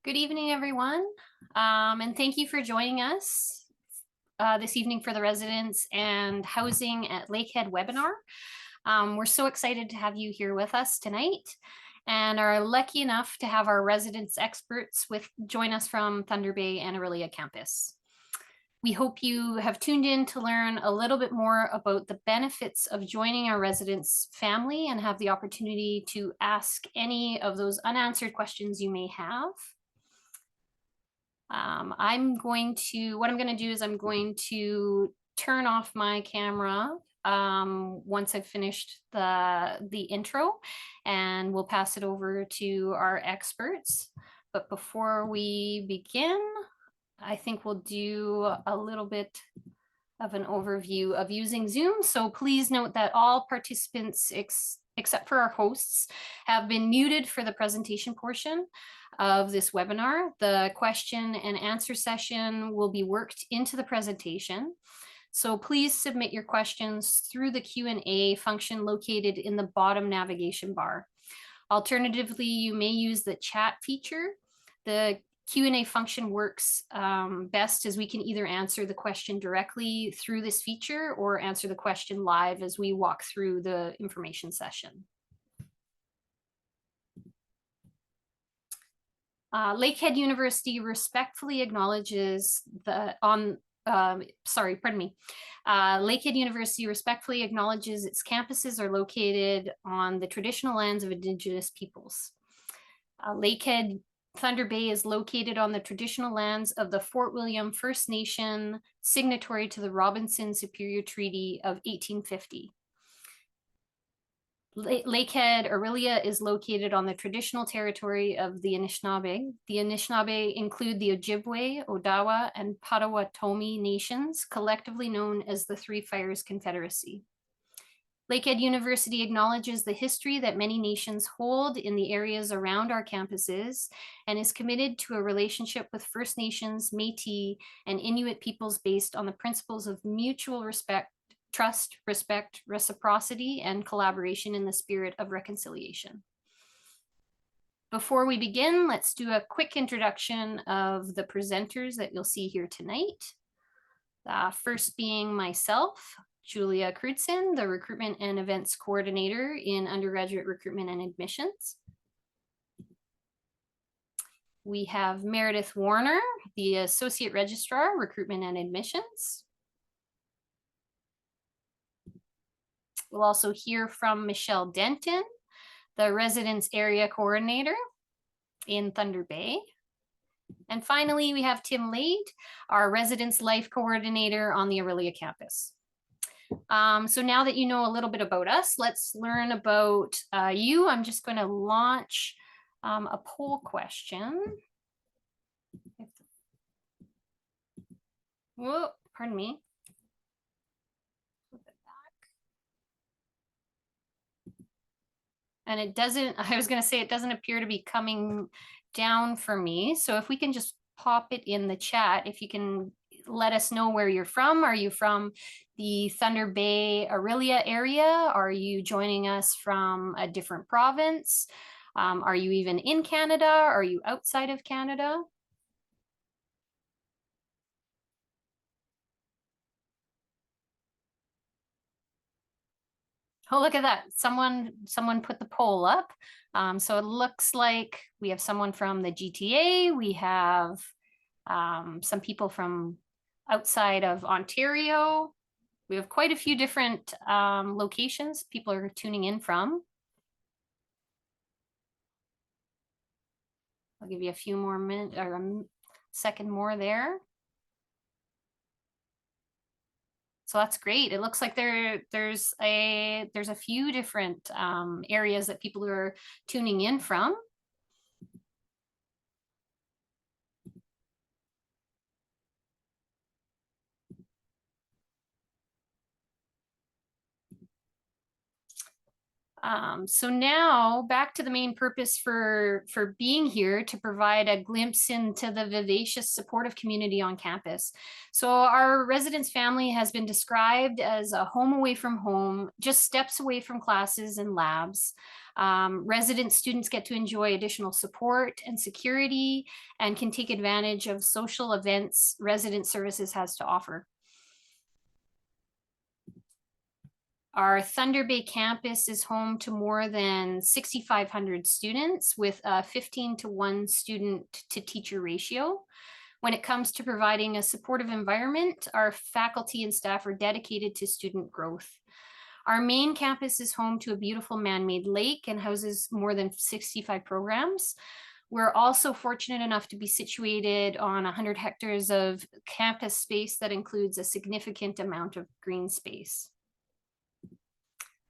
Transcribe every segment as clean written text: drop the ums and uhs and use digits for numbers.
Good evening, everyone, and thank you for joining us this evening for the Residents and Housing at Lakehead webinar. We're so excited to have you here with us tonight and are lucky enough to have our residents experts join us from Thunder Bay and Orillia campus. We hope you have tuned in to learn a little bit more about the benefits of joining our residents family and have the opportunity to ask any of those unanswered questions you may have. What I'm going to do is I'm going to turn off my camera once I've finished the intro, and we'll pass it over to our experts. But before we begin, I think we'll do a little bit of an overview of using Zoom. So please note that all participants except for our hosts have been muted for the presentation portion of this webinar. The question and answer session will be worked into the presentation. So please submit your questions through the Q&A function located in the bottom navigation bar. Alternatively, you may use the chat feature. The Q&A function works best as we can either answer the question directly through this feature or answer the question live as we walk through the information session. Lakehead University respectfully acknowledges Lakehead University respectfully acknowledges its campuses are located on the traditional lands of Indigenous peoples. Lakehead Thunder Bay is located on the traditional lands of the Fort William First Nation, signatory to the Robinson Superior Treaty of 1850. Lakehead, Orillia is located on the traditional territory of the Anishinaabe. The Anishinaabe include the Ojibwe, Odawa, and Potawatomi nations, collectively known as the Three Fires Confederacy. Lakehead University acknowledges the history that many nations hold in the areas around our campuses and is committed to a relationship with First Nations, Métis, and Inuit peoples based on the principles of mutual respect, trust, respect, reciprocity, and collaboration in the spirit of reconciliation. Before we begin, let's do a quick introduction of the presenters that you'll see here tonight. First being myself, Julia Crutzen, the Recruitment and Events Coordinator in Undergraduate Recruitment and Admissions. We have Meredith Warner, the Associate Registrar, Recruitment and Admissions. We'll also hear from Michelle Denton, the Residence Area Coordinator in Thunder Bay. And finally, we have Tim Lade, our Residence Life Coordinator on the Orillia campus. So now that you know a little bit about us, let's learn about you. I'm just going to launch a poll question. Whoa, pardon me. And it doesn't, I was going to say, it doesn't appear to be coming down for me. So if we can just pop it in the chat, if you can let us know where you're from. Are you from the Thunder Bay, Orillia area? Are you joining us from a different province? Are you even in Canada? Are you outside of Canada? Oh, look at that. Someone put the poll up. So it looks like we have someone from the GTA. We have some people from outside of Ontario. We have quite a few different locations people are tuning in from. I'll give you a few more minutes or a second more there. So that's great. It looks like there's a few different areas that people are tuning in from. So now back to the main purpose for being here, to provide a glimpse into the vivacious, supportive community on campus. So our residence family has been described as a home away from home, just steps away from classes and labs. Resident students get to enjoy additional support and security and can take advantage of social events resident services has to offer. Our Thunder Bay campus is home to more than 6,500 students with a 15-to-1 student to teacher ratio. When it comes to providing a supportive environment, our faculty and staff are dedicated to student growth. Our main campus is home to a beautiful man-made lake and houses more than 65 programs. We're also fortunate enough to be situated on 100 hectares of campus space that includes a significant amount of green space.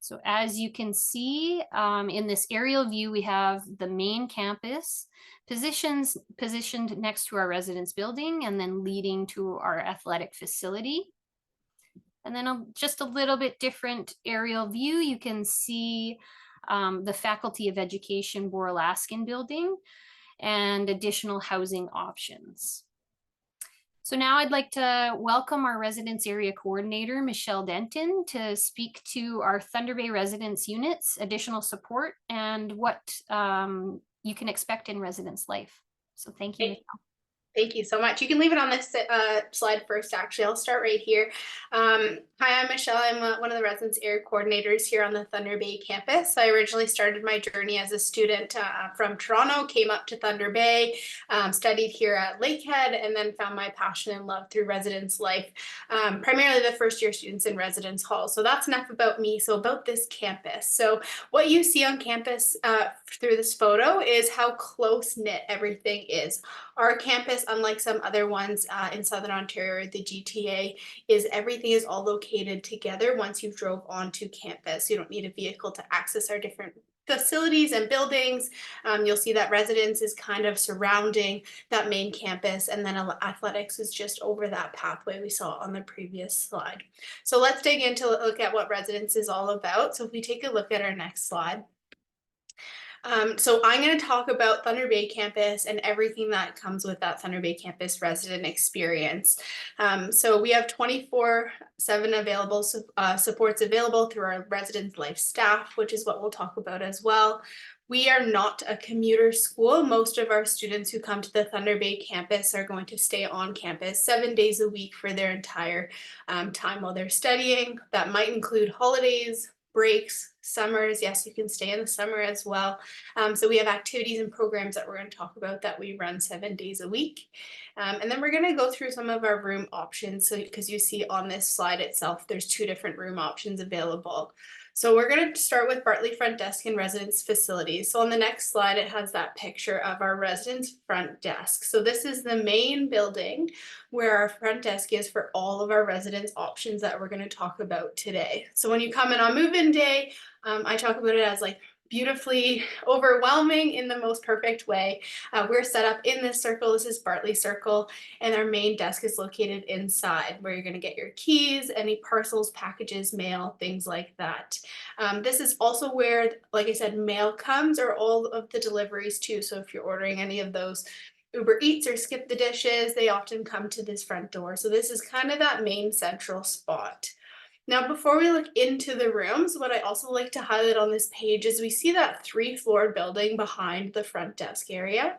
So as you can see in this aerial view, we have the main campus positioned next to our residence building and then leading to our athletic facility. And then just a little bit different aerial view, you can see the Faculty of Education Boralaskin building and additional housing options. So now I'd like to welcome our residence area coordinator, Michelle Denton, to speak to our Thunder Bay residence units, additional support, and what you can expect in residence life. So thank you, Michelle. Thank you so much. You can leave it on this slide first, actually. I'll start right here. Hi, I'm Michelle. I'm one of the residence area coordinators here on the Thunder Bay campus. I originally started my journey as a student from Toronto, came up to Thunder Bay, studied here at Lakehead, and then found my passion and love through residence life, primarily the first year students in residence hall. So that's enough about me. So about this campus. So what you see on campus through this photo is how close-knit everything is. Our campus, unlike some other ones in Southern Ontario or the GTA, is everything is all located together once you've drove onto campus. You don't need a vehicle to access our different facilities and buildings. You'll see that residence is kind of surrounding that main campus, and then athletics is just over that pathway we saw on the previous slide. So let's dig into look at what residence is all about. So if we take a look at our next slide. So I'm going to talk about Thunder Bay campus and everything that comes with that Thunder Bay campus resident experience. So we have 24/7 available supports available through our residence life staff, which is what we'll talk about as well. We are not a commuter school. Most of our students who come to the Thunder Bay campus are going to stay on campus 7 days a week for their entire time while they're studying. That might include holidays, breaks, summers. Yes, you can stay in the summer as well. So we have activities and programs that we're going to talk about that we run 7 days a week. And then we're going to go through some of our room options. So because you see on this slide itself, there's 2 different room options available. So we're going to start with Bartley front desk and residence facilities. So on the next slide, it has that picture of our residence front desk. So this is the main building where our front desk is for all of our residence options that we're going to talk about today. So when you come in on move-in day, I talk about it as like beautifully overwhelming in the most perfect way. We're set up in this circle. This is Bartley Circle, and our main desk is located inside where you're going to get your keys, any parcels, packages, mail, things like that. This is also where, like I said, mail comes, or all of the deliveries too. So if you're ordering any of those Uber Eats or Skip the Dishes, they often come to this front door. So this is kind of that main central spot. Now, before we look into the rooms, what I also like to highlight on this page is we see that 3-floor building behind the front desk area.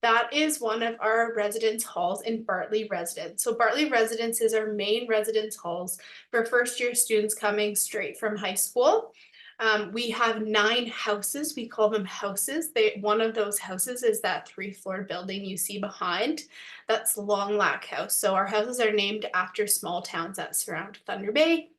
That is one of our residence halls in Bartley Residence. So Bartley Residence is our main residence halls for first year students coming straight from high school. We have 9 houses. We call them houses. One of those houses is that 3-floor building you see behind. That's Long Lac House. So our houses are named after small towns that surround Thunder Bay.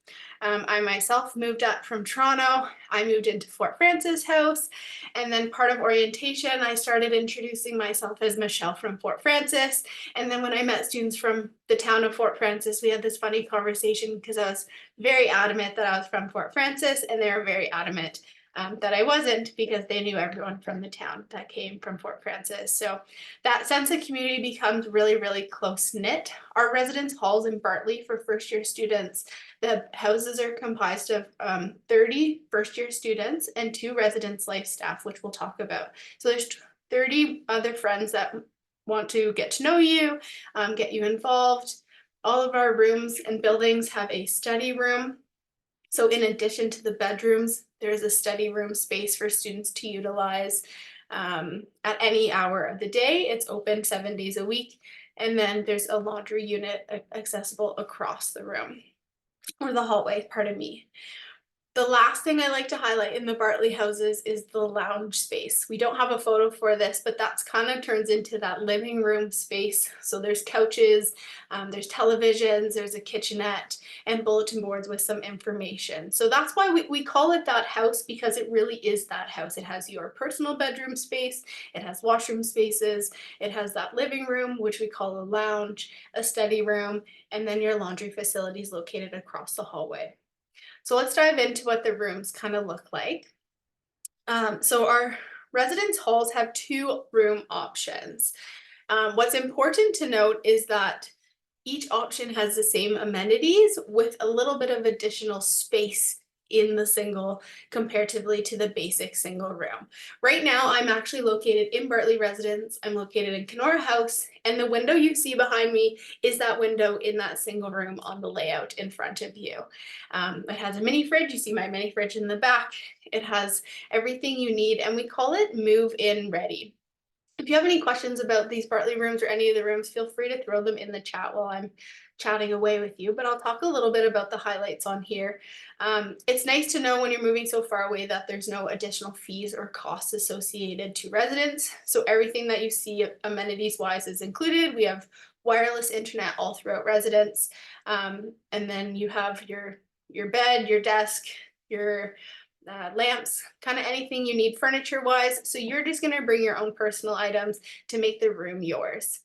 I myself moved up from Toronto. I moved into Fort Frances House, and then part of orientation, I started introducing myself as Michelle from Fort Frances. And then when I met students from the town of Fort Frances, we had this funny conversation because I was very adamant that I was from Fort Frances, and they were very adamant that I wasn't, because they knew everyone from the town that came from Fort Frances. So that sense of community becomes really, really close knit. Our residence halls in Bartley for first year students, the houses are comprised of 30 first year students and 2 residence life staff, which we'll talk about. So there's 30 other friends that want to get to know you, get you involved. All of our rooms and buildings have a study room. So in addition to the bedrooms, there's a study room space for students to utilize at any hour of the day. It's open 7 days a week. And then there's a laundry unit accessible across the room, or the hallway, pardon me. The last thing I like to highlight in the Bartley houses is the lounge space. We don't have a photo for this, but that's kind of turns into that living room space. So there's couches, there's televisions, there's a kitchenette, and bulletin boards with some information. So that's why we call it that house, because it really is that house. It has your personal bedroom space, it has washroom spaces, it has that living room, which we call a lounge, a study room, and then your laundry facilities located across the hallway. So let's dive into what the rooms kind of look like. So our residence halls have 2 room options. What's important to note is that each option has the same amenities with a little bit of additional space in the single comparatively to the basic single room. Right now, I'm actually located in Bartley Residence. I'm located in Kenora House, and the window you see behind me is that window in that single room on the layout in front of you. It has a mini fridge. You see my mini fridge in the back. It has everything you need, and we call it move-in ready. If you have any questions about these Bartley rooms or any of the rooms, feel free to throw them in the chat while I'm chatting away with you, but I'll talk a little bit about the highlights on here. It's nice to know when you're moving so far away that there's no additional fees or costs associated to residents. So everything that you see amenities wise is included. We have wireless internet all throughout residence. And then you have your bed, your desk, your lamps, kind of anything you need furniture wise. So you're just going to bring your own personal items to make the room yours.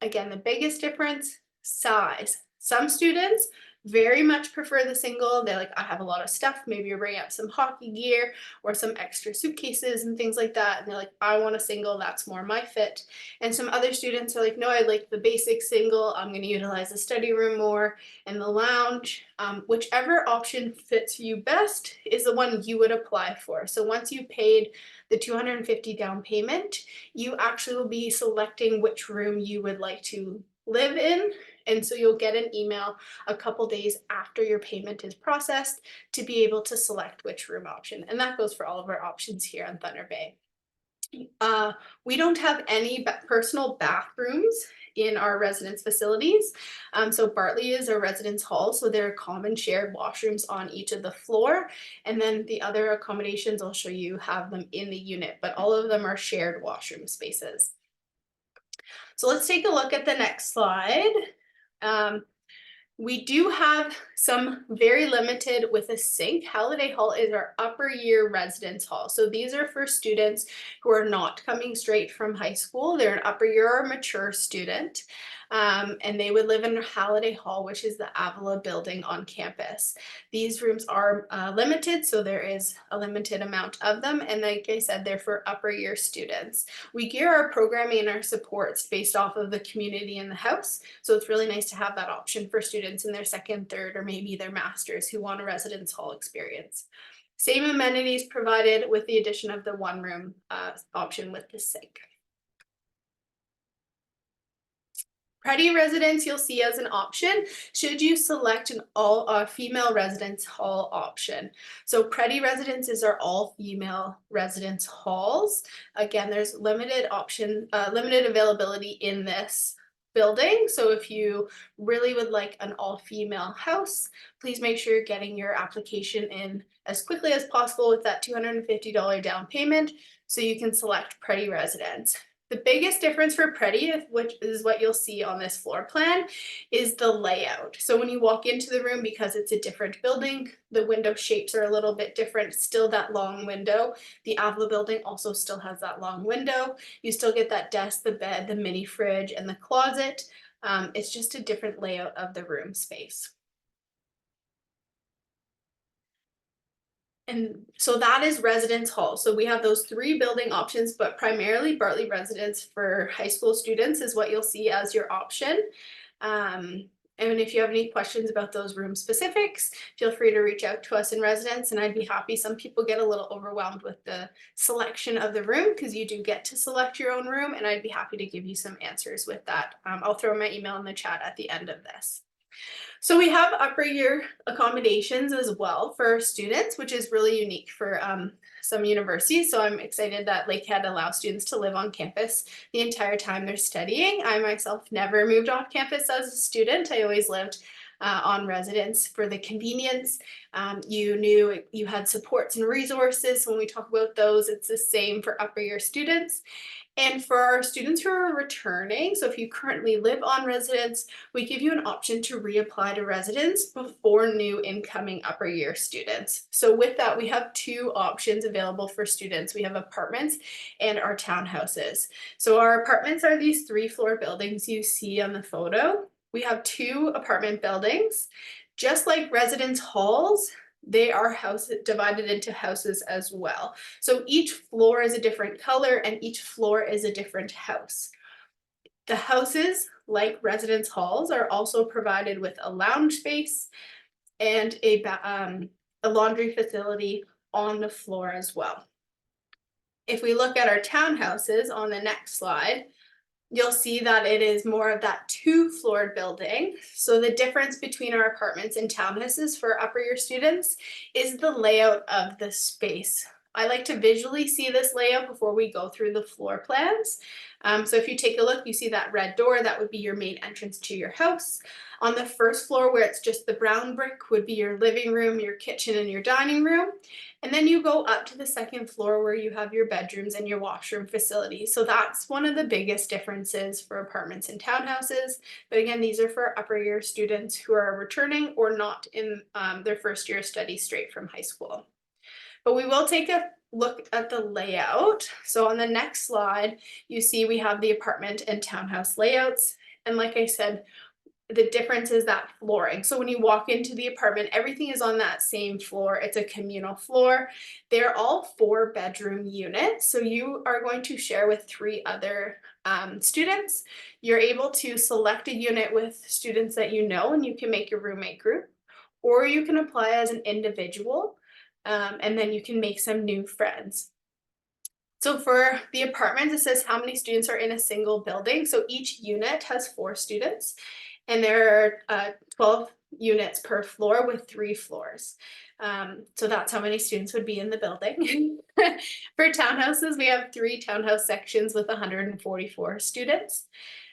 Again, the biggest difference, size. Some students very much prefer the single. They're like, I have a lot of stuff. Maybe you're bringing up some hockey gear or some extra suitcases and things like that. And they're like, I want a single. That's more my fit. And some other students are like, no, I like the basic single. I'm going to utilize the study room more and the lounge. Whichever option fits you best is the one you would apply for. So once you've paid the $250 down payment, you actually will be selecting which room you would like to live in. And so you'll get an email a couple days after your payment is processed to be able to select which room option. And that goes for all of our options here on Thunder Bay. We don't have any personal bathrooms in our residence facilities. So Bartley is a residence hall, so there are common shared washrooms on each of the floor. And then the other accommodations I'll show you have them in the unit, but all of them are shared washroom spaces. So let's take a look at the next slide. We do have some very limited with a sink. Halliday Hall is our upper year residence hall. So these are for students who are not coming straight from high school. They're an upper year or mature student. And they would live in Halliday Hall, which is the Avila building on campus. These rooms are limited, so there is a limited amount of them. And like I said, they're for upper year students. We gear our programming and our supports based off of the community in the house. So it's really nice to have that option for students in their second, third, or maybe their master's who want a residence hall experience. Same amenities provided with the addition of the one room option with the sink. Ready residence you'll see as an option should you select an all female residence hall option. So Preddy residence is our all female residence halls. Again, there's limited limited availability in this building. So if you really would like an all female house, please make sure you're getting your application in as quickly as possible with that $250 down payment so you can select Preddy residence. The biggest difference for Preddy, which is what you'll see on this floor plan, is the layout. So when you walk into the room, because it's a different building, the window shapes are a little bit different. Still that long window. The Avila building also still has that long window. You still get that desk, the bed, the mini fridge, and the closet. It's just a different layout of the room space. And so that is residence hall. So we have those 3 building options, but primarily Bartley residence for high school students is what you'll see as your option. And if you have any questions about those room specifics, feel free to reach out to us in residence, and I'd be happy. Some people get a little overwhelmed with the selection of the room because you do get to select your own room, and I'd be happy to give you some answers with that. I'll throw my email in the chat at the end of this. So we have upper year accommodations as well for students, which is really unique for some universities. So I'm excited that Lakehead allows students to live on campus the entire time they're studying. I myself never moved off campus as a student. I always lived on residence for the convenience. You knew you had supports and resources. When we talk about those, it's the same for upper year students. And for our students who are returning, so if you currently live on residence, we give you an option to reapply to residence before new incoming upper year students. So with that, we have 2 options available for students. We have apartments and our townhouses. So our apartments are these 3-floor buildings you see on the photo. We have 2 apartment buildings. Just like residence halls, they are divided into houses as well. So each floor is a different color and each floor is a different house. The houses, like residence halls, are also provided with a lounge space and a laundry facility on the floor as well. If we look at our townhouses on the next slide, you'll see that it is more of that 2-floored building. So the difference between our apartments and townhouses for upper year students is the layout of the space. I like to visually see this layout before we go through the floor plans. So if you take a look, you see that red door, that would be your main entrance to your house. On the first floor, where it's just the brown brick, would be your living room, your kitchen, and your dining room. And then you go up to the second floor where you have your bedrooms and your washroom facility. So that's one of the biggest differences for apartments and townhouses. But again, these are for upper year students who are returning or not in their first year of study straight from high school. But we will take a look at the layout. So on the next slide, you see we have the apartment and townhouse layouts. And like I said, the difference is that flooring. So when you walk into the apartment, everything is on that same floor. It's a communal floor. They're all 4-bedroom units. So you are going to share with 3 other students. You're able to select a unit with students that you know, and you can make your roommate group, or you can apply as an individual, and then you can make some new friends. So for the apartments, it says how many students are in a single building. So each unit has 4 students. And there are 12 units per floor with 3 floors. So that's how many students would be in the building. For townhouses, we have 3 townhouse sections with 144 students.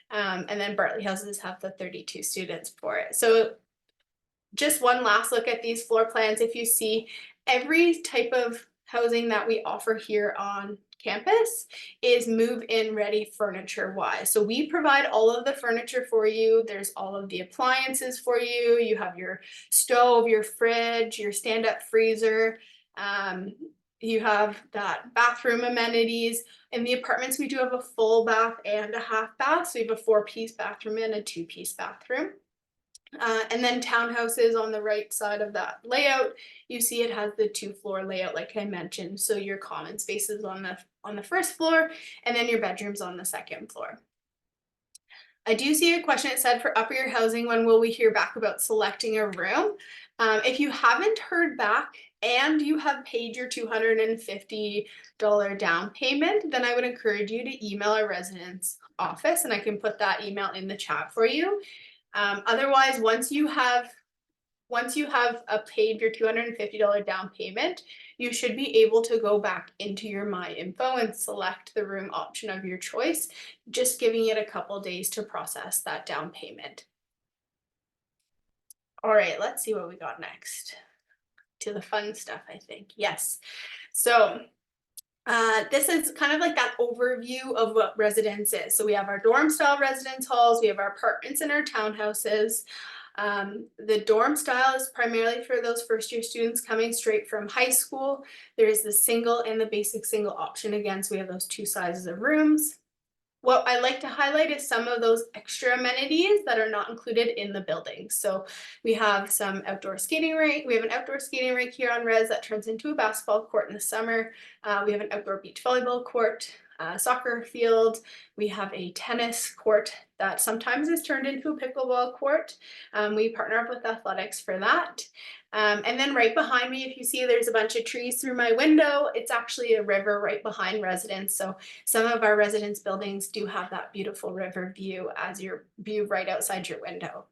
And then Bartley houses have the 32 students for it. So just one last look at these floor plans. If you see, every type of housing that we offer here on campus is move-in ready furniture wise. So we provide all of the furniture for you. There's all of the appliances for you. You have your stove, your fridge, your stand-up freezer. You have that bathroom amenities. In the apartments, we do have a full bath and a half bath. So we have a 4-piece bathroom and a 2-piece bathroom. And then townhouses on the right side of that layout, you see it has the 2-floor layout like I mentioned. So your common spaces on the first floor and then your bedrooms on the second floor. I do see a question. It said for upper year housing, when will we hear back about selecting a room? If you haven't heard back and you have paid your $250 down payment, then I would encourage you to email our residence office, and I can put that email in the chat for you. Otherwise, once you have paid your $250 down payment, you should be able to go back into your My Info and select the room option of your choice, just giving it a couple days to process that down payment. All right, let's see what we got next. To the fun stuff, I think. Yes. So this is kind of like that overview of what residence is. So we have our dorm style residence halls, we have our apartments and our townhouses. The dorm style is primarily for those first year students coming straight from high school. There is the single and the basic single option again, so we have those 2 sizes of rooms. What I like to highlight is some of those extra amenities that are not included in the building. So we have some outdoor skating rink. We have an outdoor skating rink here on Res that turns into a basketball court in the summer. We have an outdoor beach volleyball court, soccer field. We have a tennis court that sometimes is turned into a pickleball court. We partner up with athletics for that. And then right behind me, if you see there's a bunch of trees through my window, it's actually a river right behind residence. So some of our residence buildings do have that beautiful river view as your view right outside your window.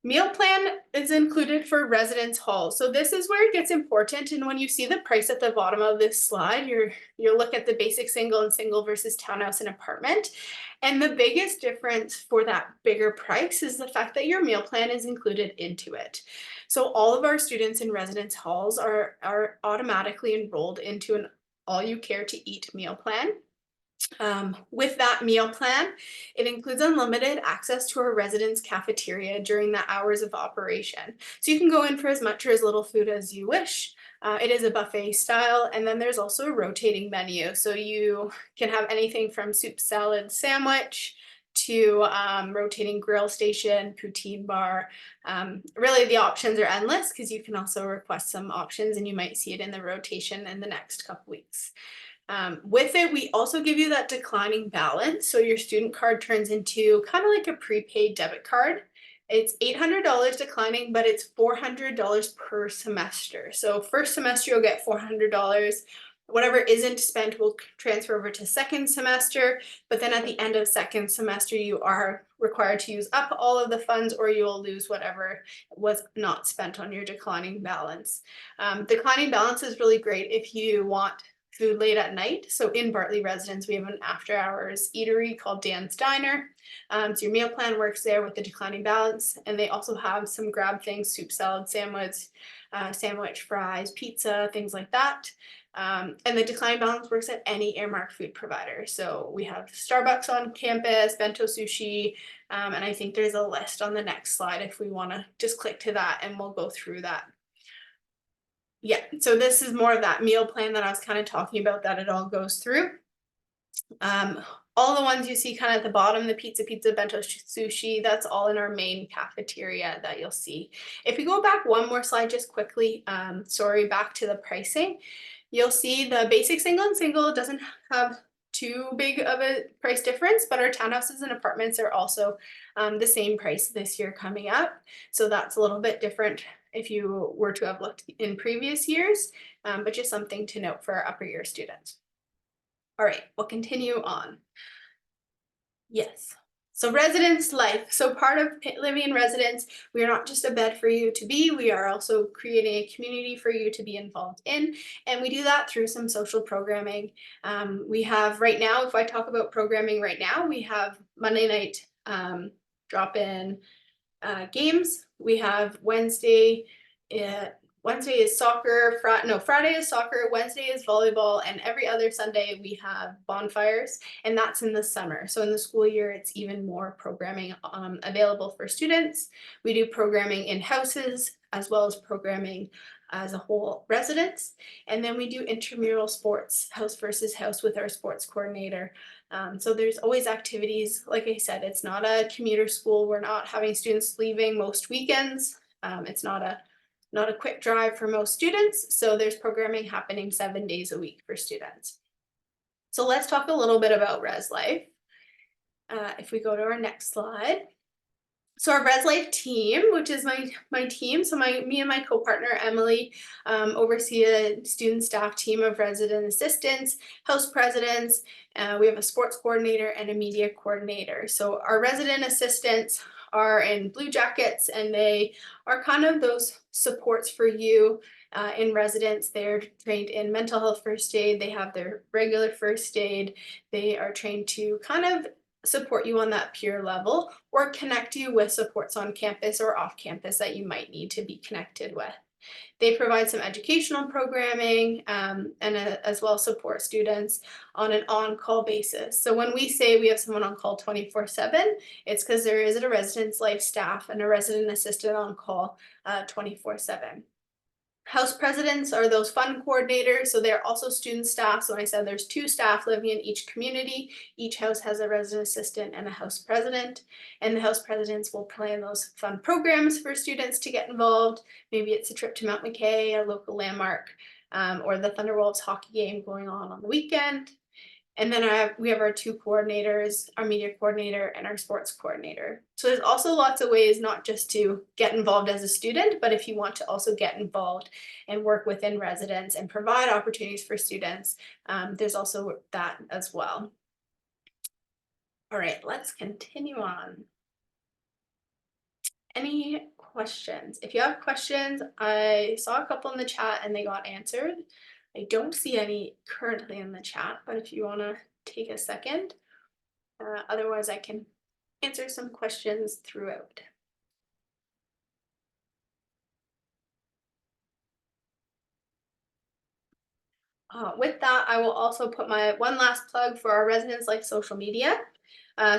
Meal plan is included for residence hall. So this is where it gets important. And when you see the price at the bottom of this slide, you'll look at the basic single and single versus townhouse and apartment. And the biggest difference for that bigger price is the fact that your meal plan is included into it. So all of our students in residence halls are automatically enrolled into an all you care to eat meal plan. With that meal plan, it includes unlimited access to our residence cafeteria during the hours of operation. So you can go in for as much or as little food as you wish. It is a buffet style, and then there's also a rotating menu. So you can have anything from soup, salad, sandwich to rotating grill station, poutine bar. Really, the options are endless because you can also request some options, and you might see it in the rotation in the next couple weeks. With it, we also give you that declining balance. So your student card turns into kind of like a prepaid debit card. It's $800 declining, but it's $400 per semester. So first semester, you'll get $400. Whatever isn't spent will transfer over to second semester. But then at the end of second semester, you are required to use up all of the funds, or you will lose whatever was not spent on your declining balance. Declining balance is really great if you want food late at night. So in Bartley residence, we have an after hours eatery called Dan's Diner. So your meal plan works there with the declining balance. And they also have some grab things, soup, salad, sandwich, fries, pizza, things like that. And the declining balance works at any Airmark food provider. So we have Starbucks on campus, bento sushi, and I think there's a list on the next slide if we want to just click to that and we'll go through that. Yeah, so this is more of that meal plan that I was kind of talking about that it all goes through. All the ones you see kind of at the bottom, the pizza, bento, sushi, that's all in our main cafeteria that you'll see. If we go back one more slide just quickly, back to the pricing, you'll see the basic single and single doesn't have too big of a price difference, but our townhouses and apartments are also the same price this year coming up. So that's a little bit different if you were to have looked in previous years, but just something to note for our upper year students. All right, we'll continue on. Yes. So residence life. So part of living in residence, we are not just a bed for you to be, we are also creating a community for you to be involved in. And we do that through some social programming. We have right now, if I talk about programming right now, we have Monday night drop-in games. We have Wednesday is soccer, Friday is soccer, Wednesday is volleyball, and every other Sunday we have bonfires, and that's in the summer. So in the school year, it's even more programming available for students. We do programming in houses as well as programming as a whole residence. And then we do intramural sports, house versus house with our sports coordinator. So there's always activities. Like I said, it's not a commuter school. We're not having students leaving most weekends. It's not a quick drive for most students. So there's programming happening 7 days a week for students. So let's talk a little bit about Res Life. If we go to our next slide. So our Res Life team, which is my team, so me and my co-partner Emily oversee a student staff team of resident assistants, house presidents. We have a sports coordinator and a media coordinator. So our resident assistants are in blue jackets, and they are kind of those supports for you in residence. They're trained in mental health first aid. They have their regular first aid. They are trained to kind of support you on that peer level or connect you with supports on campus or off campus that you might need to be connected with. They provide some educational programming and as well support students on an on-call basis. So when we say we have someone on call 24/7, it's because there is a residence life staff and a resident assistant on call 24/7. House presidents are those fund coordinators, so they're also student staff. So when I said there's 2 staff living in each community, each house has a resident assistant and a house president, and the house presidents will plan those fun programs for students to get involved. Maybe it's a trip to Mount McKay, a local landmark, or the Thunderwolves hockey game going on the weekend. And then we have our 2 coordinators, our media coordinator and our sports coordinator. So there's also lots of ways not just to get involved as a student, but if you want to also get involved and work within residents and provide opportunities for students, there's also that as well. All right, let's continue on. Any questions? If you have questions, I saw a couple in the chat and they got answered. I don't see any currently in the chat, but if you want to take a second, otherwise I can answer some questions throughout. With that, I will also put my one last plug for our Residence Life social media.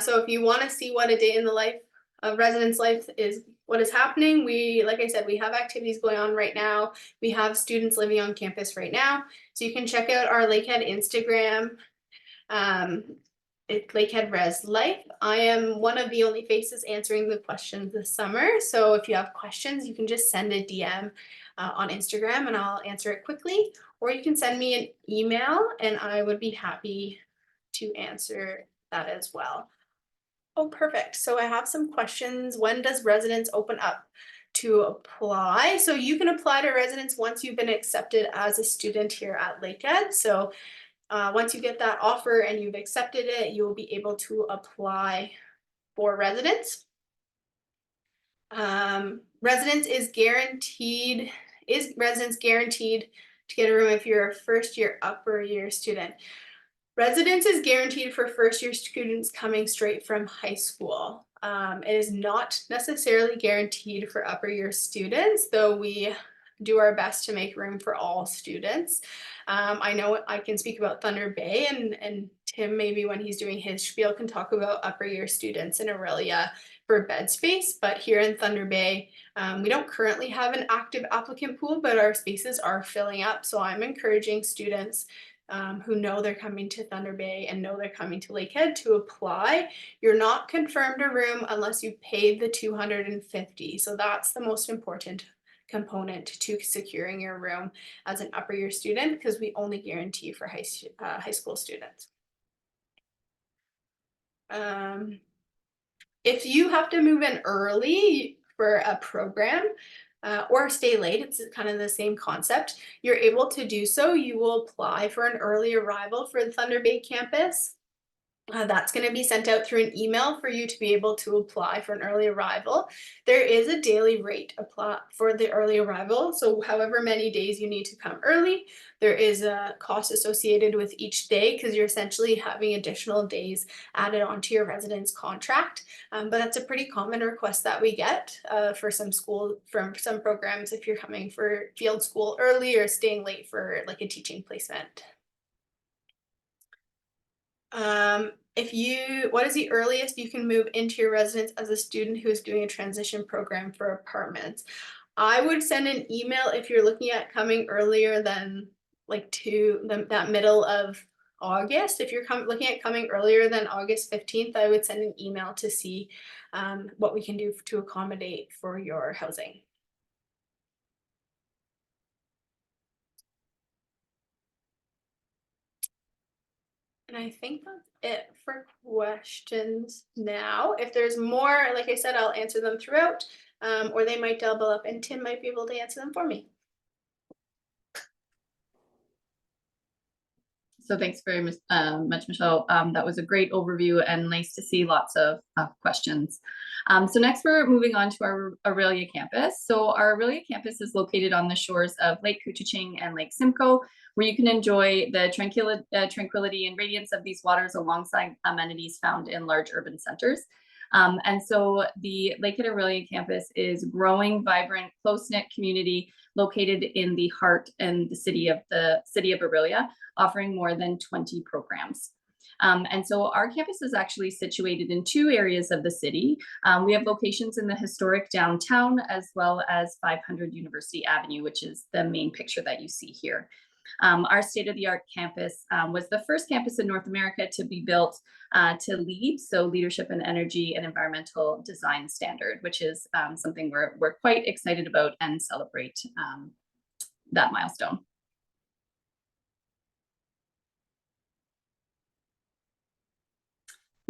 So if you want to see what a day in the life of Residence Life is, what is happening, like I said, we have activities going on right now. We have students living on campus right now. So you can check out our Lakehead Instagram. It's Lakehead Res Life. I am one of the only faces answering the questions this summer. So if you have questions, you can just send a DM on Instagram and I'll answer it quickly. Or you can send me an email and I would be happy to answer that as well. Oh, perfect. So I have some questions. When does residence open up to apply? So you can apply to residence once you've been accepted as a student here at Lakehead. So once you get that offer and you've accepted it, you will be able to apply for residence. Residence is guaranteed. Is residence guaranteed to get a room if you're a first year upper year student? Residence is guaranteed for first year students coming straight from high school. It is not necessarily guaranteed for upper year students, though we do our best to make room for all students. I know I can speak about Thunder Bay, and Tim, maybe when he's doing his spiel, can talk about upper year students in Orillia for bed space. But here in Thunder Bay, we don't currently have an active applicant pool, but our spaces are filling up. So I'm encouraging students who know they're coming to Thunder Bay and know they're coming to Lakehead to apply. You're not confirmed a room unless you paid the $250. So that's the most important component to securing your room as an upper year student, because we only guarantee for high school students. If you have to move in early for a program or stay late, it's kind of the same concept. You're able to do so. You will apply for an early arrival for the Thunder Bay campus. That's going to be sent out through an email for you to be able to apply for an early arrival. There is a daily rate for the early arrival. So however many days you need to come early, there is a cost associated with each day because you're essentially having additional days added onto your residence contract. But that's a pretty common request that we get for some programs if you're coming for field school early or staying late for like a teaching placement. What is the earliest you can move into your residence as a student who is doing a transition program for apartments? I would send an email if you're looking at coming earlier than like that middle of August. If you're looking at coming earlier than August 15th, I would send an email to see what we can do to accommodate for your housing. And I think that's it for questions now. If there's more, like I said, I'll answer them throughout, or they might double up and Tim might be able to answer them for me. So thanks very much, Michelle. That was a great overview and nice to see lots of questions. So next we're moving on to our Orillia campus. So our Orillia campus is located on the shores of Lake Couchiching and Lake Simcoe, where you can enjoy the tranquility and radiance of these waters alongside amenities found in large urban centers. And so the Lakehead Orillia campus is growing, vibrant, close-knit community located in the heart and the city of Orillia, offering more than 20 programs. And so our campus is actually situated in 2 areas of the city. We have locations in the historic downtown as well as 500 University Avenue, which is the main picture that you see here. Our state-of-the-art campus was the first campus in North America to be built to LEED, so Leadership in Energy and Environmental Design Standard, which is something we're quite excited about and celebrate that milestone.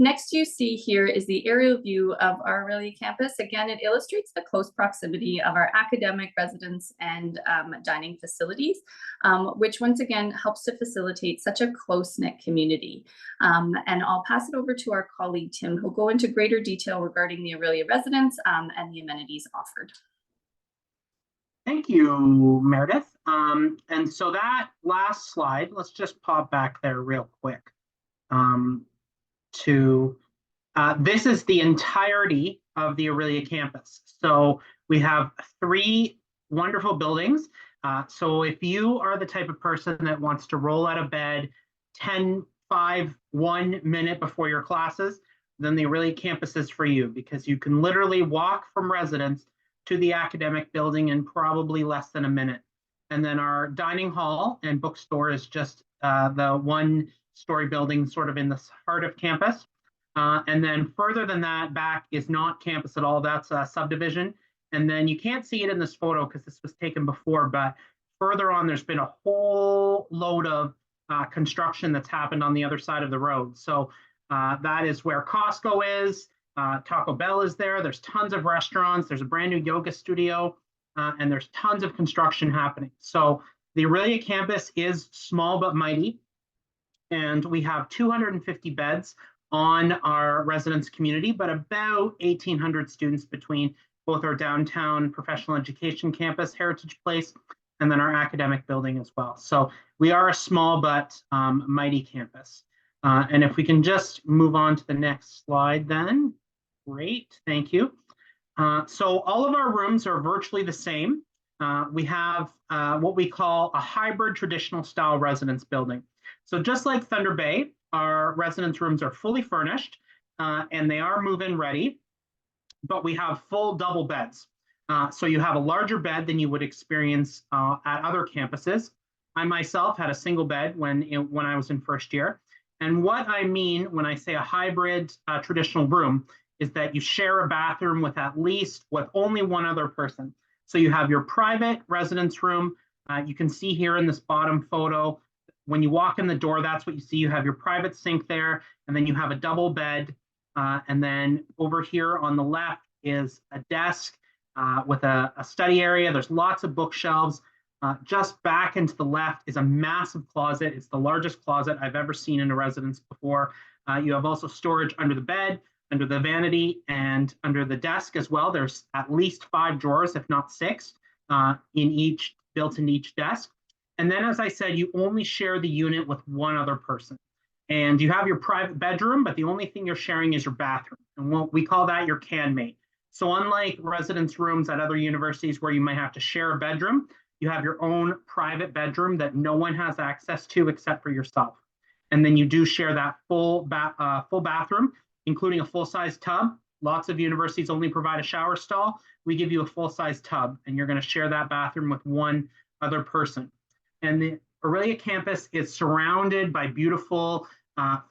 Next you see here is the aerial view of our Orillia campus. Again, it illustrates the close proximity of our academic, residence, and dining facilities, which once again helps to facilitate such a close-knit community. And I'll pass it over to our colleague, Tim, who'll go into greater detail regarding the Orillia residence and the amenities offered. Thank you, Meredith. And so that last slide, let's just pop back there real quick. This is the entirety of the Orillia campus. So we have 3 wonderful buildings. So if you are the type of person that wants to roll out of bed 10, 5, 1 minute before your classes, then the Orillia campus is for you, because you can literally walk from residence to the academic building in probably less than a minute. And then our dining hall and bookstore is just the 1-story building sort of in the heart of campus. And then further than that back is not campus at all. That's a subdivision. And then you can't see it in this photo because this was taken before, but further on, there's been a whole load of construction that's happened on the other side of the road. So that is where Costco is. Taco Bell is there. There's tons of restaurants. There's a brand new yoga studio, and there's tons of construction happening. So the Orillia campus is small but mighty, and we have 250 beds on our residence community, but about 1,800 students between both our downtown professional education campus, Heritage Place, and then our academic building as well. So we are a small but mighty campus. And if we can just move on to the next slide then. Great, thank you. So all of our rooms are virtually the same. We have what we call a hybrid traditional style residence building. So just like Thunder Bay, our residence rooms are fully furnished and they are move-in ready, but we have full double beds. So you have a larger bed than you would experience at other campuses. I myself had a single bed when I was in first year. And what I mean when I say a hybrid traditional room is that you share a bathroom with only one other person. So you have your private residence room. You can see here in this bottom photo, when you walk in the door, that's what you see. You have your private sink there, and then you have a double bed. And then over here on the left is a desk with a study area. There's lots of bookshelves. Just back and to the left is a massive closet. It's the largest closet I've ever seen in a residence before. You have also storage under the bed, under the vanity, and under the desk as well. There's at least 5 drawers, if not 6, built in each desk. And then, as I said, you only share the unit with one other person. And you have your private bedroom, but the only thing you're sharing is your bathroom. And we call that your can mate. So unlike residence rooms at other universities where you might have to share a bedroom, you have your own private bedroom that no one has access to except for yourself. And then you do share that full bathroom, including a full-size tub. Lots of universities only provide a shower stall. We give you a full-size tub, and you're going to share that bathroom with one other person. And the Orillia campus is surrounded by beautiful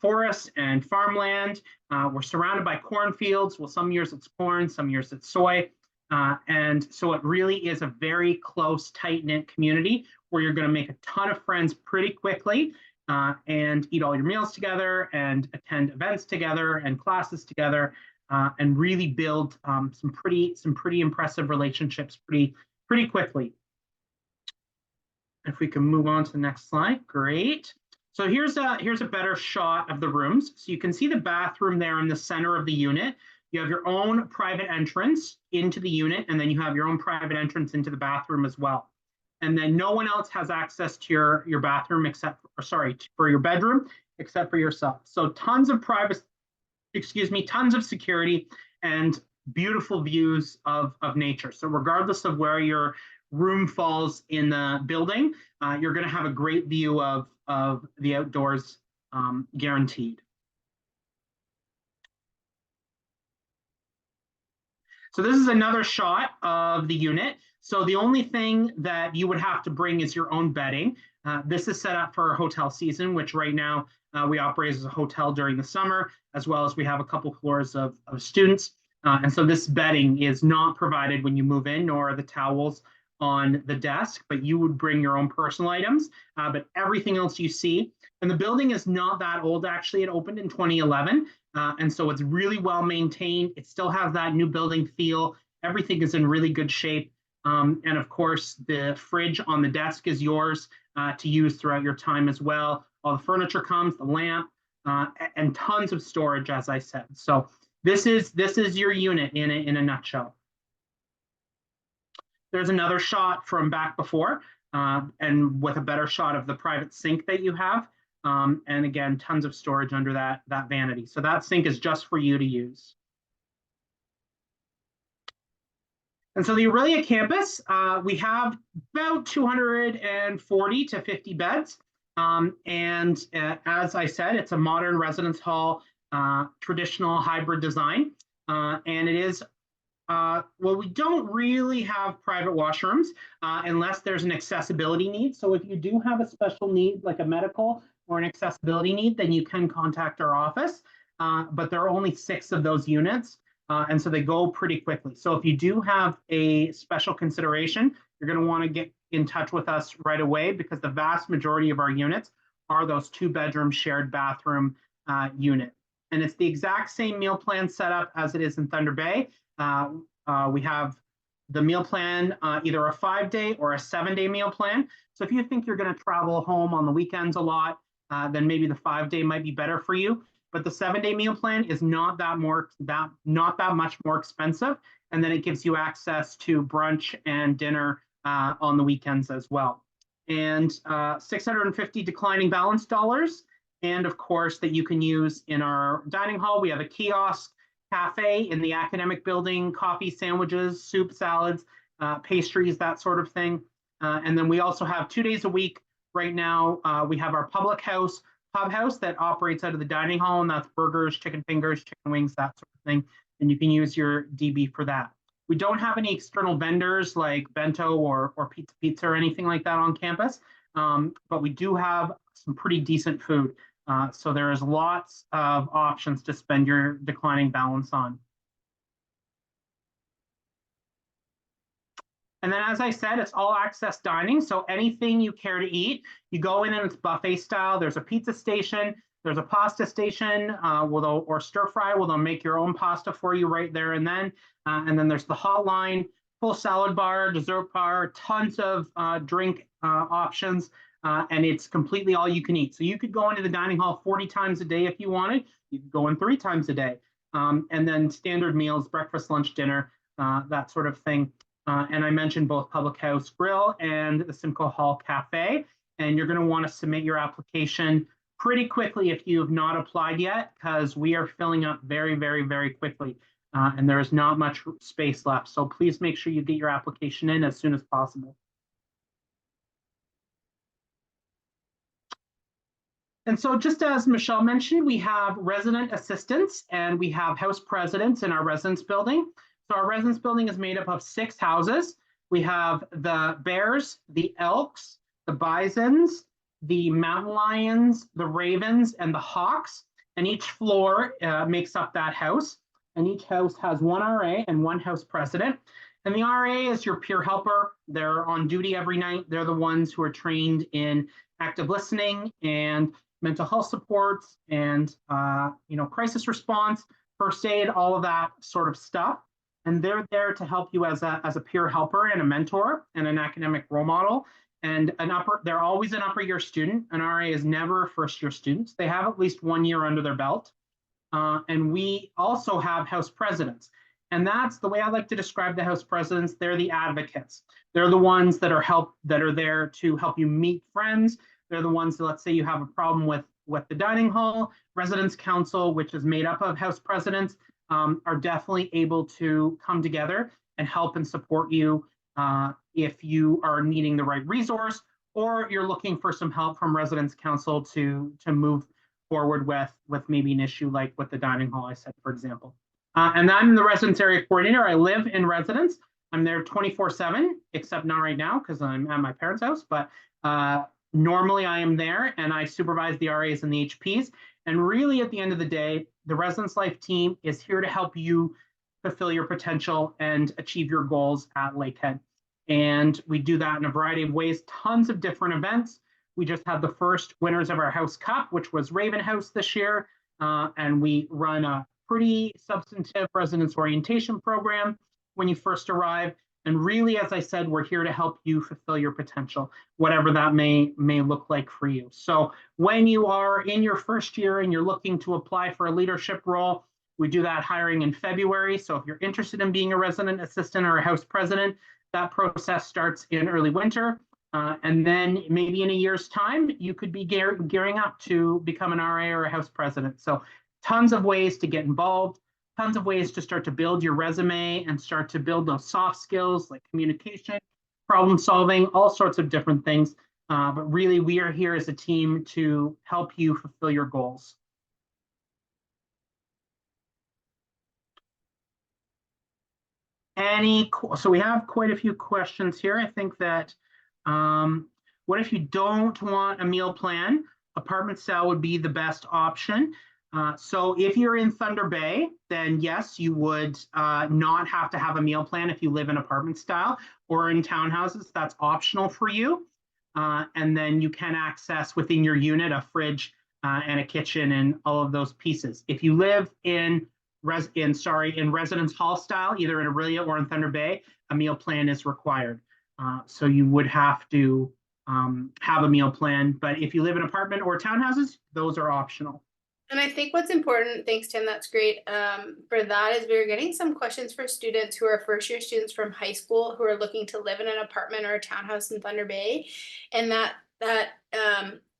forests and farmland. We're surrounded by cornfields. Well, some years it's corn, some years it's soy. And so it really is a very close, tight-knit community where you're going to make a ton of friends pretty quickly and eat all your meals together and attend events together and classes together and really build some pretty impressive relationships pretty quickly. If we can move on to the next slide, great. So here's a better shot of the rooms. So you can see the bathroom there in the center of the unit. You have your own private entrance into the unit, and then you have your own private entrance into the bathroom as well. And then no one else has access to your bathroom for your bedroom except for yourself. So tons of tons of security and beautiful views of nature. So regardless of where your room falls in the building, you're going to have a great view of the outdoors, guaranteed. So this is another shot of the unit. So the only thing that you would have to bring is your own bedding. This is set up for hotel season, which right now we operate as a hotel during the summer, as well as we have a couple floors of students. And so this bedding is not provided when you move in, nor are the towels on the desk, but you would bring your own personal items. But everything else you see, and the building is not that old, actually. It opened in 2011. And so it's really well maintained. It still has that new building feel. Everything is in really good shape. And of course, the fridge on the desk is yours to use throughout your time as well. All the furniture comes, the lamp, and tons of storage, as I said. So this is your unit in a nutshell. There's another shot from back before, and with a better shot of the private sink that you have. And again, tons of storage under that vanity. So that sink is just for you to use. And so the Orillia campus, we have about 240 to 50 beds. And as I said, it's a modern residence hall, traditional hybrid design. And it is, well, we don't really have private washrooms unless there's an accessibility need. So if you do have a special need, like a medical or an accessibility need, then you can contact our office. But there are only 6 of those units. And so they go pretty quickly. So if you do have a special consideration, you're going to want to get in touch with us right away, because the vast majority of our units are those 2-bedroom shared bathroom unit. And it's the exact same meal plan setup as it is in Thunder Bay. We have the meal plan, either a 5-day or a 7-day meal plan. So if you think you're going to travel home on the weekends a lot, then maybe the 5-day might be better for you. But the 7-day meal plan is not that much more expensive, and then it gives you access to brunch and dinner on the weekends as well. And 650 declining balance dollars, and of course that you can use in our dining hall. We have a kiosk cafe in the academic building, coffee, sandwiches, soup, salads, pastries, that sort of thing. And then we also have 2 days a week right now. We have our public house, pub house, that operates out of the dining hall, and that's burgers, chicken fingers, chicken wings, that sort of thing. And you can use your DB for that. We don't have any external vendors like bento or pizza or anything like that on campus, but we do have some pretty decent food. So there is lots of options to spend your declining balance on. And then, as I said, it's all access dining. So anything you care to eat, you go in and it's buffet style. There's a pizza station, there's a pasta station, or stir fry. They'll make your own pasta for you right there and then. And then there's the hotline, full salad bar, dessert bar, tons of drink options. And it's completely all you can eat. So you could go into the dining hall 40 times a day if you wanted. You could go in 3 times a day. And then standard meals, breakfast, lunch, dinner, that sort of thing. And I mentioned both Public House Grill and the Simcoe Hall Cafe. And you're going to want to submit your application pretty quickly if you have not applied yet, because we are filling up very, very, very quickly. And there is not much space left. So please make sure you get your application in as soon as possible. And so just as Michelle mentioned, we have resident assistants and we have house presidents in our residence building. So our residence building is made up of 6 houses. We have the bears, the elks, the bisons, the mountain lions, the ravens, and the hawks. And each floor makes up that house. And each house has 1 RA and 1 house president. And the RA is your peer helper. They're on duty every night. They're the ones who are trained in active listening and mental health supports and crisis response, first aid, all of that sort of stuff. And they're there to help you as a peer helper and a mentor and an academic role model. And they're always an upper year student. An RA is never first year students. They have at least 1 year under their belt. And we also have house presidents. And that's the way I like to describe the house presidents. They're the advocates. They're the ones that are there to help you meet friends. They're the ones that, let's say you have a problem with the dining hall, residence council, which is made up of house presidents, are definitely able to come together and help and support you if you are needing the right resource, or you're looking for some help from residence council to move forward with maybe an issue like with the dining hall, I said, for example. And I'm the residence area coordinator. I live in residence. I'm there 24/7, except not right now because I'm at my parents' house. But normally I am there and I supervise the RAs and the HPs. And really, at the end of the day, the Residence Life team is here to help you fulfill your potential and achieve your goals at Lakehead. And we do that in a variety of ways, tons of different events. We just had the first winners of our House Cup, which was Raven House this year. And we run a pretty substantive residence orientation program when you first arrive. And really, as I said, we're here to help you fulfill your potential, whatever that may look like for you. So when you are in your first year and you're looking to apply for a leadership role, we do that hiring in February. So if you're interested in being a resident assistant or a house president, that process starts in early winter. And then maybe in a year's time, you could be gearing up to become an RA or a house president. So tons of ways to get involved, tons of ways to start to build your resume and start to build those soft skills like communication, problem solving, all sorts of different things. But really, we are here as a team to help you fulfill your goals. So we have quite a few questions here. I think that what if you don't want a meal plan? Apartment style would be the best option. So if you're in Thunder Bay, then yes, you would not have to have a meal plan if you live in apartment style, or in townhouses, that's optional for you. And then you can access within your unit a fridge and a kitchen and all of those pieces. If you live in residence hall style, either in Orillia or in Thunder Bay, a meal plan is required. So you would have to have a meal plan. But if you live in apartment or townhouses, those are optional. And I think what's important, thanks Tim, that's great, for that is we're getting some questions for students who are first year students from high school who are looking to live in an apartment or a townhouse in Thunder Bay, and that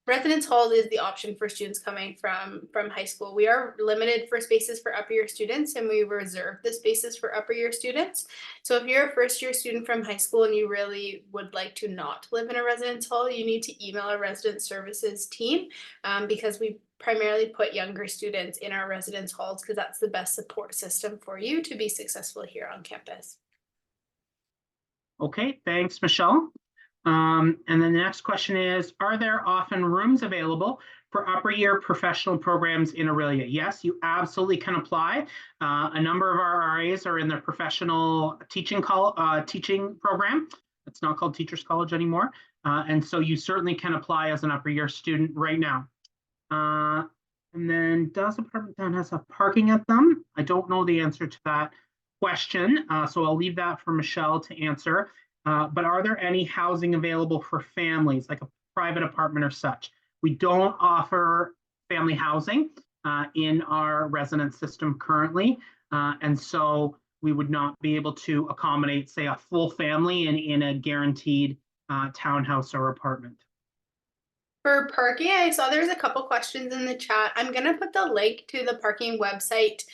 residence hall is the option for students coming from high school. We are limited for spaces for upper year students, and we reserve the spaces for upper year students. So if you're a first year student from high school and you really would like to not live in a residence hall, you need to email our resident services team, because we primarily put younger students in our residence halls because that's the best support system for you to be successful here on campus. Okay, thanks, Michelle. And then the next question is, are there often rooms available for upper year professional programs in Orillia? Yes, you absolutely can apply. A number of our RAs are in their professional teaching program. It's not called Teachers College anymore. And so you certainly can apply as an upper year student right now. And then, does apartment townhouse have parking at them? I don't know the answer to that question, so I'll leave that for Michelle to answer. But are there any housing available for families, like a private apartment or such? We don't offer family housing in our residence system currently, and so we would not be able to accommodate, say, a full family in a guaranteed townhouse or apartment. For parking, I saw there's a couple questions in the chat. I'm going to put the link to the parking website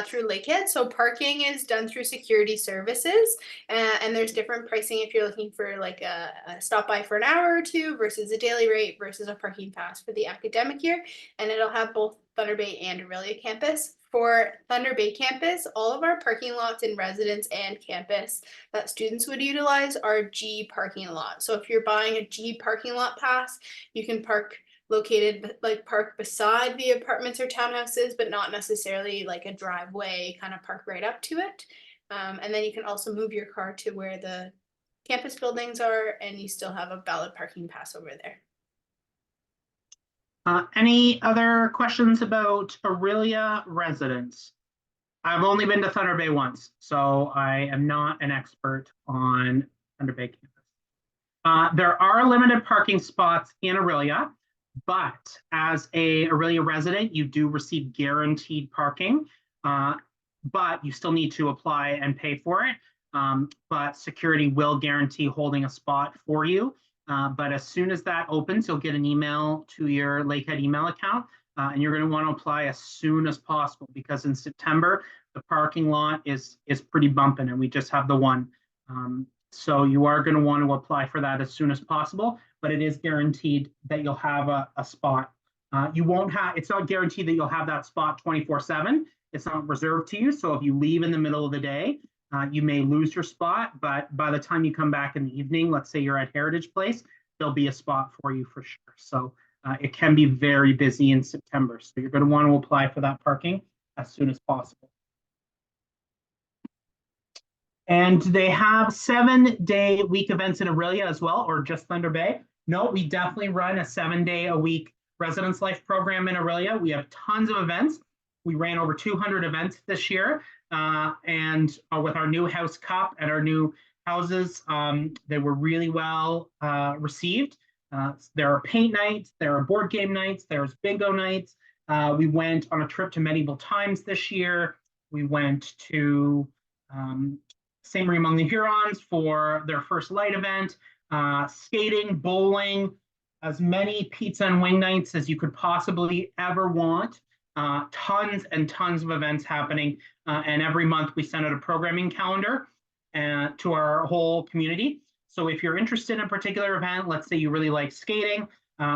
through Lakehead. So parking is done through security services, and there's different pricing if you're looking for like a stop by for an hour or two versus a daily rate versus a parking pass for the academic year. And it'll have both Thunder Bay and Orillia campus. For Thunder Bay campus, all of our parking lots in residence and campus that students would utilize are G parking lots. So if you're buying a G parking lot pass, you can park beside the apartments or townhouses, but not necessarily like a driveway, kind of park right up to it. And then you can also move your car to where the campus buildings are, and you still have a valid parking pass over there. Any other questions about Orillia residents? I've only been to Thunder Bay once, so I am not an expert on Thunder Bay campus. There are limited parking spots in Orillia, but as a Orillia resident, you do receive guaranteed parking, but you still need to apply and pay for it. But security will guarantee holding a spot for you. But as soon as that opens, you'll get an email to your Lakehead email account, and you're going to want to apply as soon as possible because in September, the parking lot is pretty bumping and we just have the one. So you are going to want to apply for that as soon as possible, but it is guaranteed that you'll have a spot. It's not guaranteed that you'll have that spot 24/7. It's not reserved to you. So if you leave in the middle of the day, you may lose your spot, but by the time you come back in the evening, let's say you're at Heritage Place, there'll be a spot for you for sure. So it can be very busy in September. So you're going to want to apply for that parking as soon as possible. And they have 7-day week events in Orillia as well, or just Thunder Bay. No, we definitely run a 7-day-a-week residence life program in Orillia. We have tons of events. We ran over 200 events this year. And with our new house cup and our new houses, they were really well received. There are paint nights, there are board game nights, there's bingo nights. We went on a trip to Medieval Times this year. We went to St. Marie among the Hurons for their first light event, skating, bowling, as many pizza and wing nights as you could possibly ever want. Tons and tons of events happening. And every month we send out a programming calendar to our whole community. So if you're interested in a particular event, let's say you really like skating,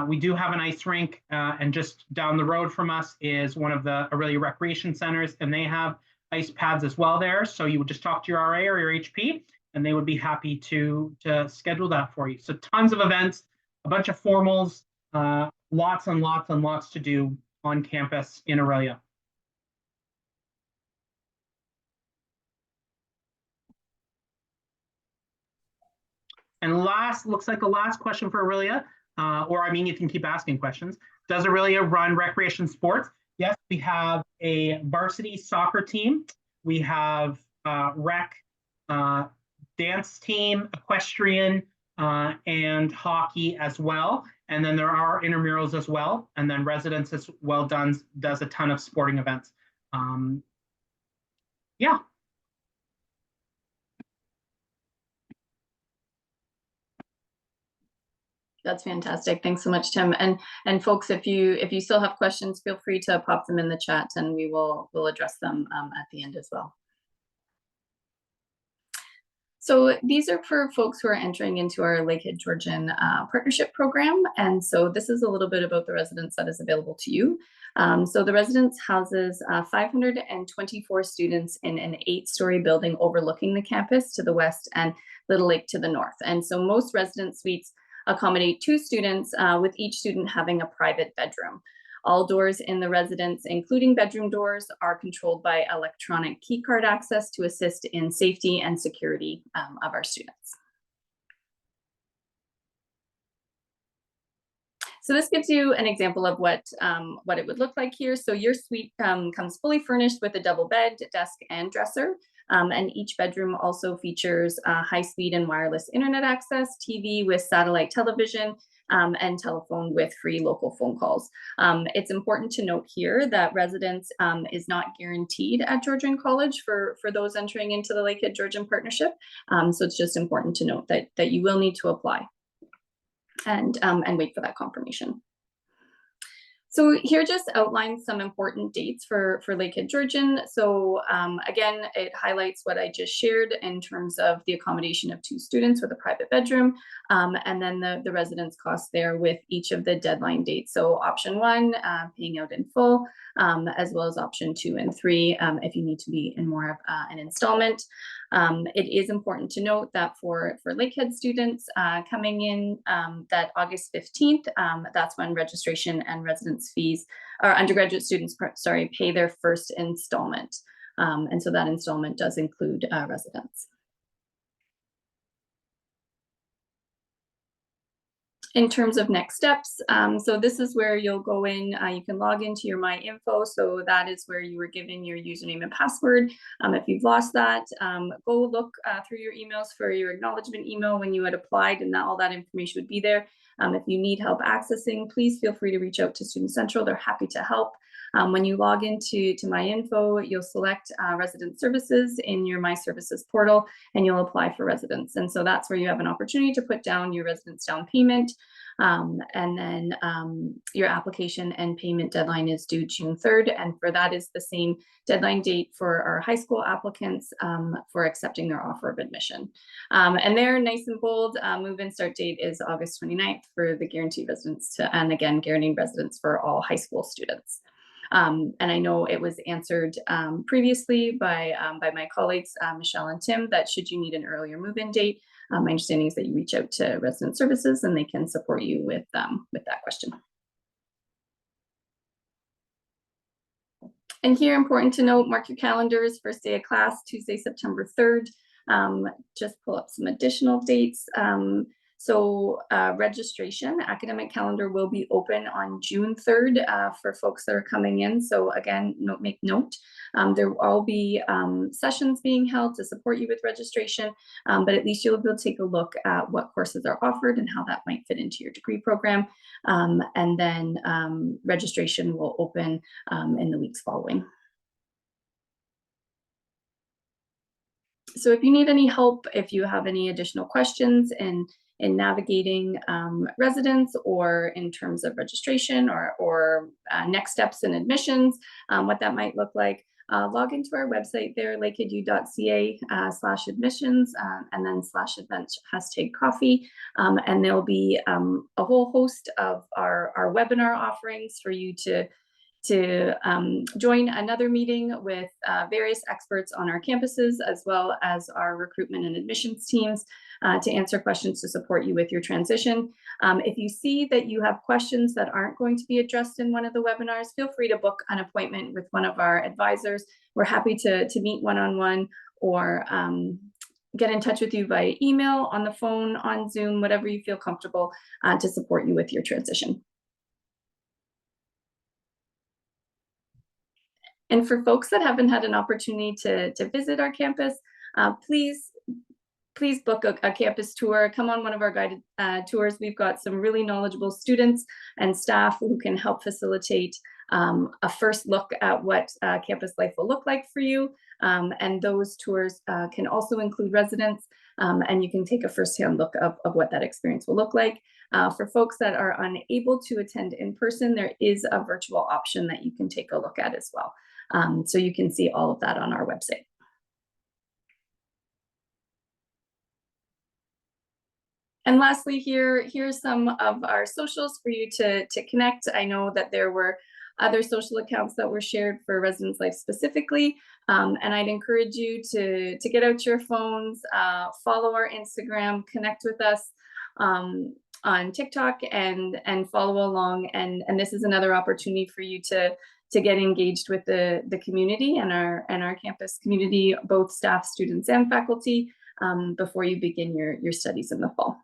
we do have an ice rink, and just down the road from us is one of the Orillia recreation centers, and they have ice pads as well there. So you would just talk to your RA or your HP, and they would be happy to schedule that for you. So tons of events, a bunch of formals, lots and lots and lots to do on campus in Orillia. And looks like the last question for Orillia, or I mean, you can keep asking questions. Does Orillia run recreation sports? Yes, we have a varsity soccer team. We have rec, dance team, equestrian, and hockey as well. And then there are intramurals as well. And then residence as well does a ton of sporting events. Yeah. That's fantastic. Thanks so much, Tim. And folks, if you still have questions, feel free to pop them in the chat, and we'll address them at the end as well. So these are for folks who are entering into our Lakehead Georgian partnership program. And so this is a little bit about the residence that is available to you. So the residence houses 524 students in an 8-story building overlooking the campus to the west and Little Lake to the north. And so most residence suites accommodate 2 students, with each student having a private bedroom. All doors in the residence, including bedroom doors, are controlled by electronic key card access to assist in safety and security of our students. So this gives you an example of what it would look like here. So your suite comes fully furnished with a double bed, desk, and dresser. And each bedroom also features high-speed and wireless internet access, TV with satellite television, and telephone with free local phone calls. It's important to note here that residence is not guaranteed at Georgian College for those entering into the Lakehead Georgian Partnership. So it's just important to note that you will need to apply and wait for that confirmation. So here just outlines some important dates for Lakehead Georgian. So again, it highlights what I just shared in terms of the accommodation of 2 students with a private bedroom, and then the residence costs there with each of the deadline dates. So option 1, paying out in full, as well as option 2 and 3, if you need to be in more of an installment. It is important to note that for Lakehead students coming in, that August 15th, that's when registration and residence fees, or undergraduate students, sorry, pay their first installment. And so that installment does include residence. In terms of next steps, so this is where you'll go in, you can log into your myInfo. So that is where you were given your username and password. If you've lost that, go look through your emails for your acknowledgement email when you had applied, and all that information would be there. If you need help accessing, please feel free to reach out to Student Central. They're happy to help. When you log into myInfo, you'll select resident services in your My Services portal, and you'll apply for residence. And so that's where you have an opportunity to put down your residence down payment. And then your application and payment deadline is due June 3rd. And for that is the same deadline date for our high school applicants for accepting their offer of admission. And they're nice and bold. Move-in start date is August 29th for the guaranteed residence and again, guaranteed residence for all high school students. And I know it was answered previously by my colleagues, Michelle and Tim, that should you need an earlier move-in date, my understanding is that you reach out to resident services and they can support you with that question. And here, important to note, mark your calendars, first day of class, Tuesday, September 3rd. Just pull up some additional dates. Registration, academic calendar will be open on June 3rd for folks that are coming in. So again, make note. There will all be sessions being held to support you with registration, but at least you'll be able to take a look at what courses are offered and how that might fit into your degree program. And then registration will open in the weeks following. So if you need any help, if you have any additional questions in navigating residence or in terms of registration or next steps in admissions, what that might look like, log into our website there, lakeheadu.ca/admissions, and then /event #coffee. And there'll be a whole host of our webinar offerings for you to join another meeting with various experts on our campuses, as well as our recruitment and admissions teams to answer questions to support you with your transition. If you see that you have questions that aren't going to be addressed in one of the webinars, feel free to book an appointment with one of our advisors. We're happy to meet one-on-one or get in touch with you via email, on the phone, on Zoom, whatever you feel comfortable to support you with your transition. And for folks that haven't had an opportunity to visit our campus, please book a campus tour. Come on one of our guided tours. We've got some really knowledgeable students and staff who can help facilitate a first look at what campus life will look like for you. And those tours can also include residents, and you can take a firsthand look of what that experience will look like. For folks that are unable to attend in person, there is a virtual option that you can take a look at as well. So you can see all of that on our website. And lastly, here's some of our socials for you to connect. I know that there were other social accounts that were shared for Residence Life specifically, and I'd encourage you to get out your phones, follow our Instagram, connect with us on TikTok, and follow along. And this is another opportunity for you to get engaged with the community and our campus community, both staff, students, and faculty, before you begin your studies in the fall.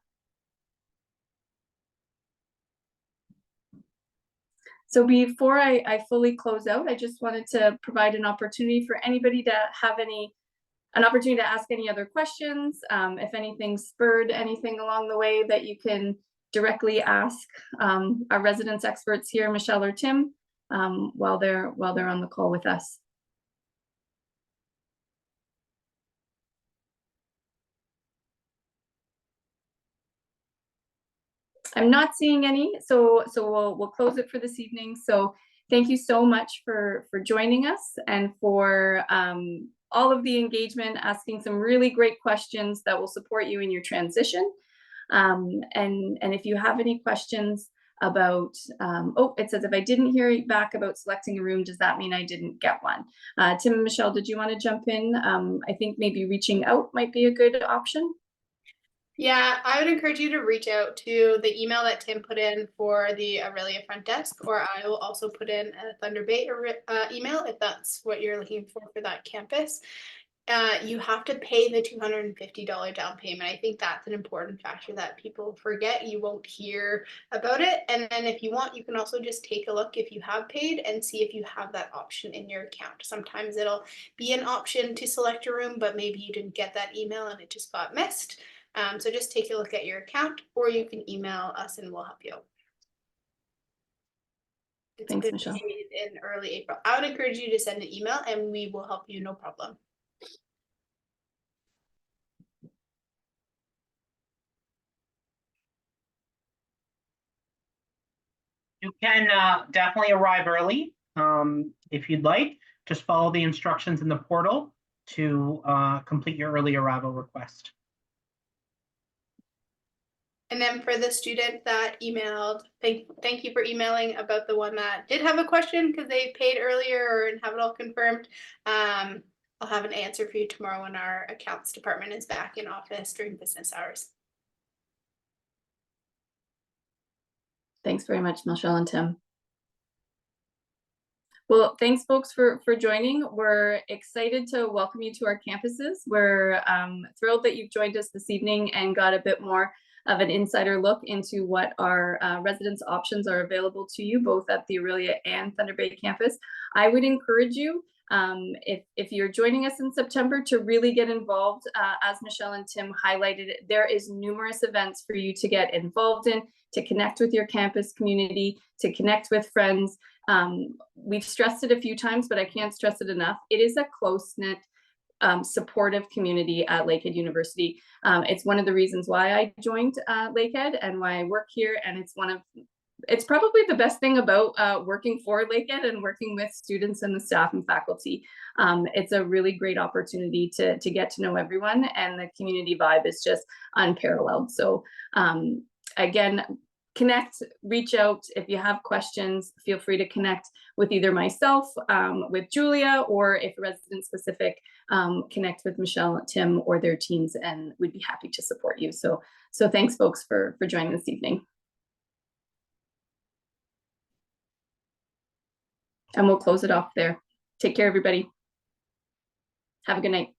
So before I fully close out, I just wanted to provide an opportunity for anybody to have an opportunity to ask any other questions. If anything spurred anything along the way that you can directly ask our residence experts here, Michelle or Tim, while they're on the call with us. I'm not seeing any, so we'll close it for this evening. So thank you so much for joining us and for all of the engagement, asking some really great questions that will support you in your transition. And if you have any questions about, it says, if I didn't hear back about selecting a room, does that mean I didn't get one? Tim and Michelle, did you want to jump in? I think maybe reaching out might be a good option. Yeah, I would encourage you to reach out to the email that Tim put in for the Orillia front desk, or I will also put in a Thunder Bay email if that's what you're looking for that campus. You have to pay the $250 down payment. I think that's an important factor that people forget. You won't hear about it. And then if you want, you can also just take a look if you have paid and see if you have that option in your account. Sometimes it'll be an option to select a room, but maybe you didn't get that email and it just got missed. So just take a look at your account, or you can email us and we'll help you out. Thanks, Michelle. In early April. I would encourage you to send an email and we will help you, no problem. You can definitely arrive early if you'd like. Just follow the instructions in the portal to complete your early arrival request. And then for the student that emailed, thank you for emailing about the one that did have a question because they paid earlier or didn't have it all confirmed. I'll have an answer for you tomorrow when our accounts department is back in office during business hours. Thanks very much, Michelle and Tim. Well, thanks folks for joining. We're excited to welcome you to our campuses. We're thrilled that you've joined us this evening and got a bit more of an insider look into what our residence options are available to you, both at the Orillia and Thunder Bay campus. I would encourage you, if you're joining us in September, to really get involved. As Michelle and Tim highlighted, there is numerous events for you to get involved in, to connect with your campus community, to connect with friends. We've stressed it a few times, but I can't stress it enough. It is a close-knit, supportive community at Lakehead University. It's one of the reasons why I joined Lakehead and why I work here, and it's probably the best thing about working for Lakehead and working with students and the staff and faculty. It's a really great opportunity to get to know everyone, and the community vibe is just unparalleled. So again, connect, reach out. If you have questions, feel free to connect with either myself, with Julia, or if resident specific, connect with Michelle, Tim, or their teams, and we'd be happy to support you. So thanks folks for joining this evening. And we'll close it off there. Take care, everybody. Have a good night.